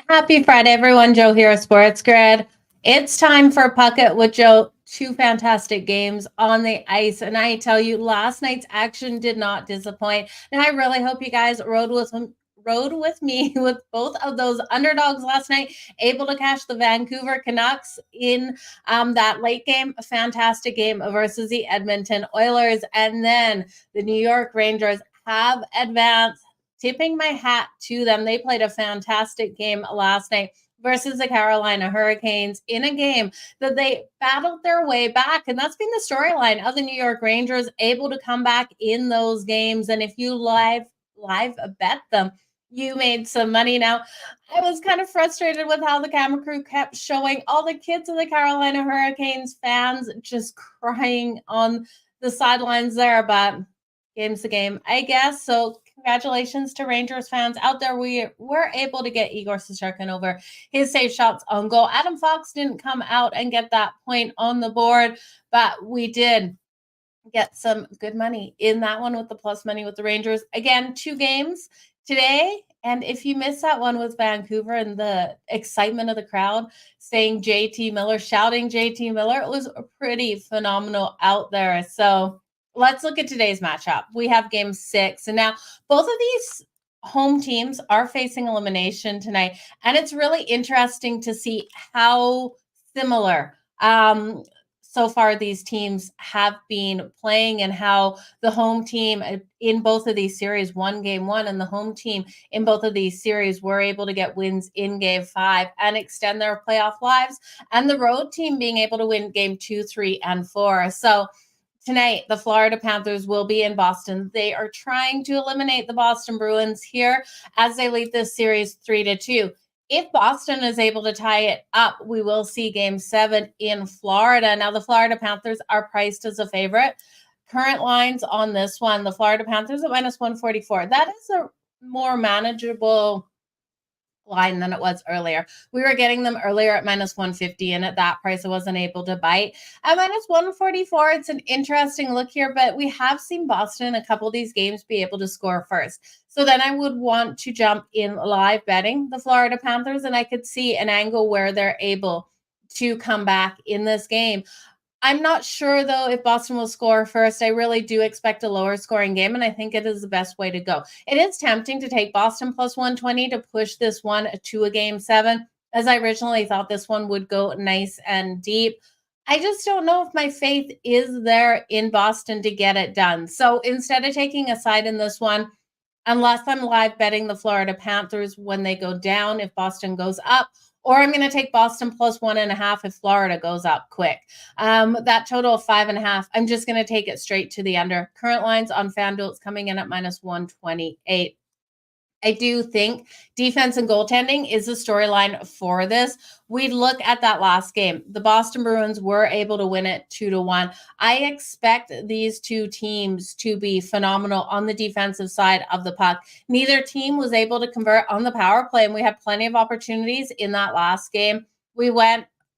Happy Friday, everyone. Jo here of SportsGrid. It's time for Puck It with Jo. Two fantastic games on the ice. And I tell you, last night's action did not disappoint. And I really hope you guys rode with me with both of those underdogs last night, able to catch the Vancouver Canucks in that late game, a fantastic game versus the Edmonton Oilers. And then the New York Rangers have advanced. Tipping my hat to them. They played a fantastic game last night versus the Carolina Hurricanes in a game that they battled their way back. And that's been the storyline of the New York Rangers, able to come back in those games. And if you live bet them, you made some money. Now, I was kind of frustrated with how the camera crew kept showing all the kids of the Carolina Hurricanes fans just crying on the sidelines there, but game's the game, I guess. So congratulations to Rangers fans out there. We were able to get Igor Shesterkin over his save shots on goal. Adam Fox didn't come out and get that point on the board, but we did get some good money in that one with the plus money with the Rangers. Again, 2 games today. And if you missed that one with Vancouver and the excitement of the crowd saying JT Miller, shouting JT Miller, it was pretty phenomenal out there. So let's look at today's matchup. We have game 6. And now both of these home teams are facing elimination tonight. And it's really interesting to see how similar so far these teams have been playing, and how the home team in both of these series won game 1, and the home team in both of these series were able to get wins in game 5 and extend their playoff lives, and the road team being able to win game 2, 3, and 4. So tonight, the Florida Panthers will be in Boston. They are trying to eliminate the Boston Bruins here as they lead this series 3-2. If Boston is able to tie it up, we will see game 7 in Florida. Now, the Florida Panthers are priced as a favorite. Current lines on this one, the Florida Panthers at -144. That is a more manageable line than it was earlier. We were getting them earlier at -150, and at that price I wasn't able to bite. At -144, it's an interesting look here, but we have seen Boston a couple of these games be able to score first. So then I would want to jump in live betting the Florida Panthers, and I could see an angle where they're able to come back in this game. I'm not sure, though, if Boston will score first. I really do expect a lower scoring game, and I think it is the best way to go. It is tempting to take Boston plus 120 to push this one to a game 7, as I originally thought this one would go nice and deep. I just don't know if my faith is there in Boston to get it done. So instead of taking a side in this one, unless I'm live betting the Florida Panthers when they go down, if Boston goes up, or I'm going to take Boston plus 1.5 if Florida goes up quick. That total of 5.5, I'm just going to take it straight to the under. Current lines on FanDuel, it's coming in at -128. I do think defense and goaltending is the storyline for this. We look at that last game. The Boston Bruins were able to win it 2-1. I expect these two teams to be phenomenal on the defensive side of the puck. Neither team was able to convert on the power play, and we had plenty of opportunities in that last game.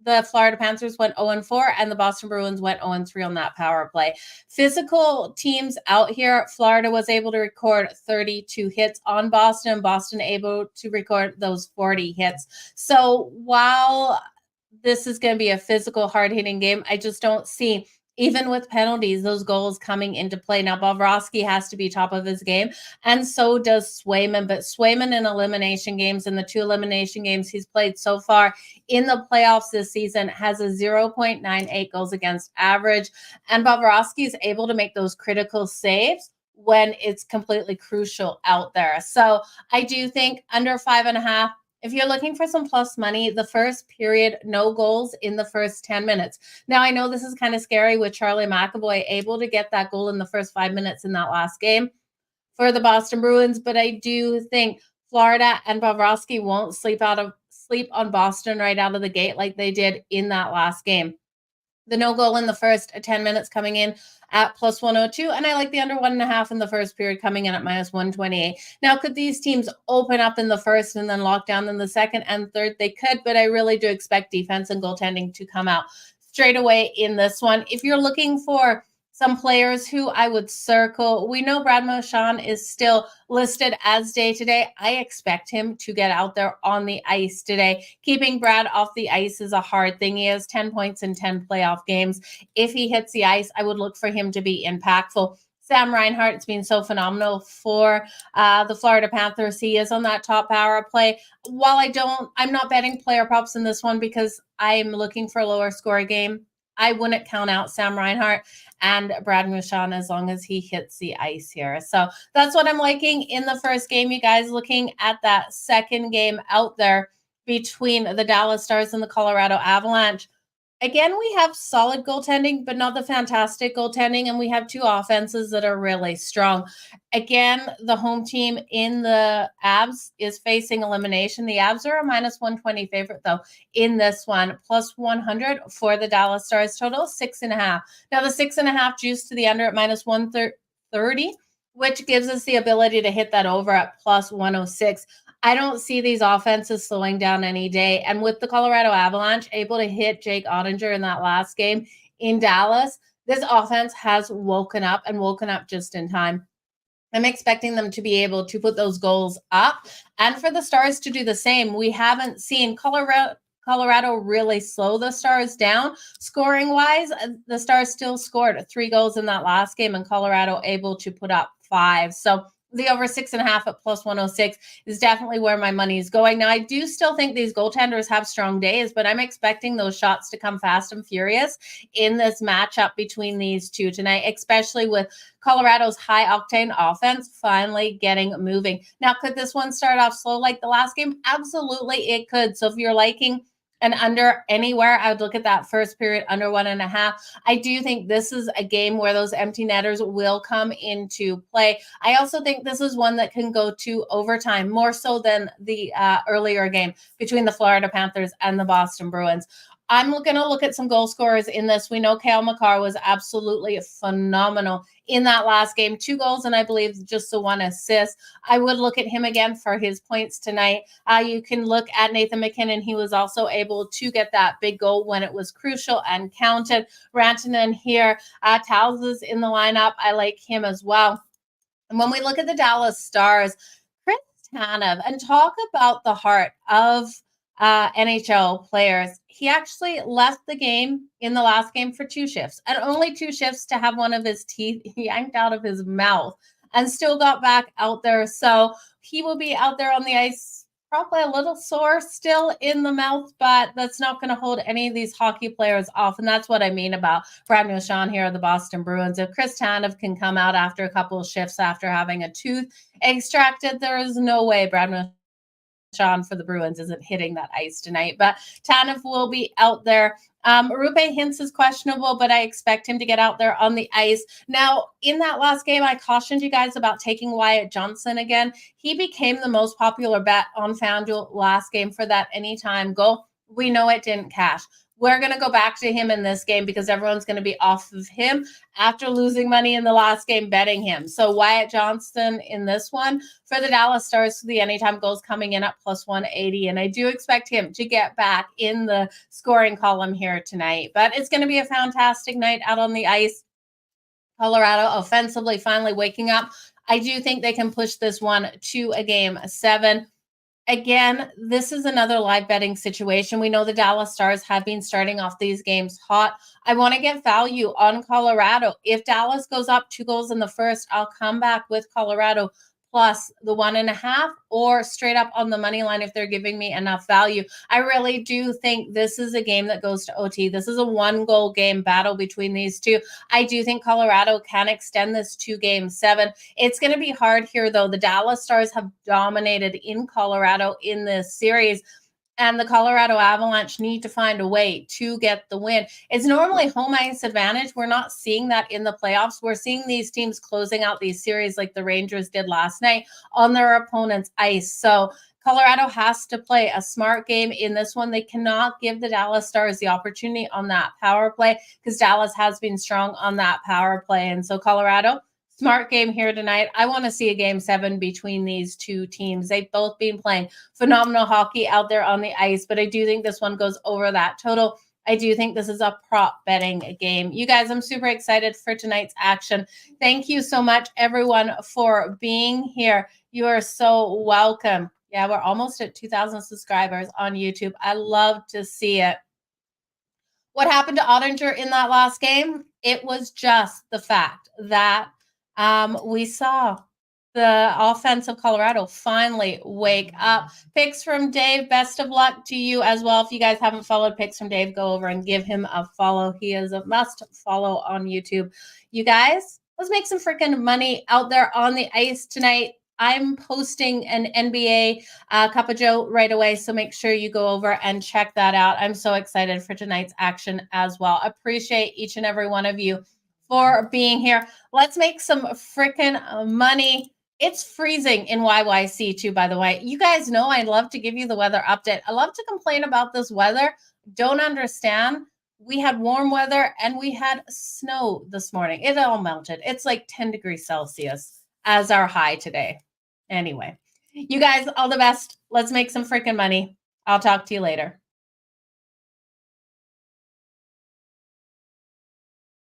The Florida Panthers went 0-4, and the Boston Bruins went 0-3 on that power play. Physical teams out here. Florida was able to record 32 hits on Boston. Boston able to record those 40 hits. So while this is going to be a physical, hard-hitting game, I just don't see, even with penalties, those goals coming into play. Now, Bobrovsky has to be top of his game, and so does Swayman. But Swayman in elimination games, in the 2 elimination games he's played so far in the playoffs this season, has a 0.98 goals against average. And Bobrovsky is able to make those critical saves when it's completely crucial out there. So I do think under 5.5, if you're looking for some plus money, the first period, no goals in the first 10 minutes. Now, I know this is kind of scary with Charlie McAvoy able to get that goal in the first 5 minutes in that last game for the Boston Bruins, but I do think Florida and Bobrovsky won't sleep on Boston right out of the gate like they did in that last game. The no goal in the first 10 minutes coming in at plus 102. And I like the under 1.5 in the first period coming in at -128. Now, could these teams open up in the first and then lock down in the second and third? They could, but I really do expect defense and goaltending to come out straight away in this one. If you're looking for Some players who I would circle. We know Brad Marchand is still listed as day-to-day. I expect him to get out there on the ice today. Keeping Brad off the ice is a hard thing. He has 10 points in 10 playoff games. If he hits the ice, I would look for him to be impactful. Sam Reinhart's been so phenomenal for the Florida Panthers. He is on that top power play. While I'm not betting player props in this one because I'm looking for a lower score game. I wouldn't count out Sam Reinhart and Brad Marchand as long as he hits the ice here. So that's what I'm liking in the first game, you guys. Looking at that second game out there between the Dallas Stars and the Colorado Avalanche. Again, we have solid goaltending, but not the fantastic goaltending. And we have two offenses that are really strong. Again, the home team in the Avs is facing elimination. The Avs are a -120 favorite, though, in this one. +100 for the Dallas Stars. Total 6.5. Now, the 6.5 juice to the under at -130, which gives us the ability to hit that over at +106. I don't see these offenses slowing down any day. And with the Colorado Avalanche able to hit Jake Ottinger in that last game in Dallas, this offense has woken up just in time. I'm expecting them to be able to put those goals up and for the Stars to do the same. We haven't seen Colorado really slow the Stars down. Scoring-wise, the Stars still scored 3 goals in that last game and Colorado able to put up 5. So the over 6.5 at +106 is definitely where my money is going. Now, I do still think these goaltenders have strong days, but I'm expecting those shots to come fast and furious in this matchup between these two tonight, especially with Colorado's high-octane offense finally getting moving. Now, could this one start off slow like the last game? Absolutely, it could. So if you're liking an under anywhere, I would look at that first period under 1.5. I do think this is a game where those empty netters will come into play. I also think this is one that can go to overtime, more so than the earlier game between the Florida Panthers and the Boston Bruins. I'm going to look at some goal scorers in this. We know Cale Makar was absolutely phenomenal in that last game. 2 goals and I believe just the 1 assist. I would look at him again for his points tonight. You can look at Nathan MacKinnon. He was also able to get that big goal when it was crucial and counted. Rantanen here. Towles is in the lineup. I like him as well. And when we look at the Dallas Stars, Chris Tanev, and talk about the heart of NHL players. He actually left the game in the last game for 2 shifts and only 2 shifts to have one of his teeth yanked out of his mouth and still got back out there. So he will be out there on the ice, probably a little sore still in the mouth, but that's not going to hold any of these hockey players off. And that's what I mean about Brad Marchand here of the Boston Bruins. If Chris Tanev can come out after a couple of shifts after having a tooth extracted, there is no way Brad Marchand for the Bruins isn't hitting that ice tonight, but Tanev will be out there. Rupe Hintz is questionable, but I expect him to get out there on the ice. Now, in that last game, I cautioned you guys about taking Wyatt Johnson again. He became the most popular bet on FanDuel last game for that anytime goal. We know it didn't cash. We're going to go back to him in this game because everyone's going to be off of him after losing money in the last game betting him. So Wyatt Johnson in this one for the Dallas Stars, the anytime goals coming in at +180. And I do expect him to get back in the scoring column here tonight. But it's going to be a fantastic night out on the ice. Colorado offensively finally waking up. I do think they can push this one to a game 7. Again, this is another live betting situation. We know the Dallas Stars have been starting off these games hot. I want to get value on Colorado. If Dallas goes up 2 goals in the first, I'll come back with Colorado plus the 1.5 or straight up on the money line if they're giving me enough value. I really do think this is a game that goes to OT. This is a 1-goal game battle between these two. I do think Colorado can extend this to game 7. It's going to be hard here, though. The Dallas Stars have dominated in Colorado in this series, and the Colorado Avalanche need to find a way to get the win. It's normally home ice advantage. We're not seeing that in the playoffs. We're seeing these teams closing out these series like the Rangers did last night on their opponent's ice. So Colorado has to play a smart game in this one. They cannot give the Dallas Stars the opportunity on that power play because Dallas has been strong on that power play. And so Colorado, smart game here tonight. I want to see a game 7 between these two teams. They've both been playing phenomenal hockey out there on the ice, but I do think this one goes over that total I do think this is a prop betting game. You guys, I'm super excited for tonight's action. Thank you so much, everyone, for being here. You are so welcome. Yeah, we're almost at 2,000 subscribers on YouTube. I love to see it. What happened to Ottinger in that last game? It was just the fact that we saw the offense of Colorado finally wake up. Picks from Dave. Best of luck to you as well. If you guys haven't followed Picks from Dave, go over and give him a follow. He is a must follow on YouTube. You guys, let's make some freaking money out there on the ice tonight. I'm posting an NBA Cup of Joe right away, so make sure you go over and check that out. I'm so excited for tonight's action as well. Appreciate each and every one of you for being here. Let's make some freaking money. It's freezing in YYC too, by the way. You guys know I love to give you the weather update. I love to complain about this weather. Don't understand. We had warm weather and we had snow this morning. It all melted. It's like 10 degrees Celsius as our high today. Anyway, you guys, all the best. Let's make some freaking money. I'll talk to you later.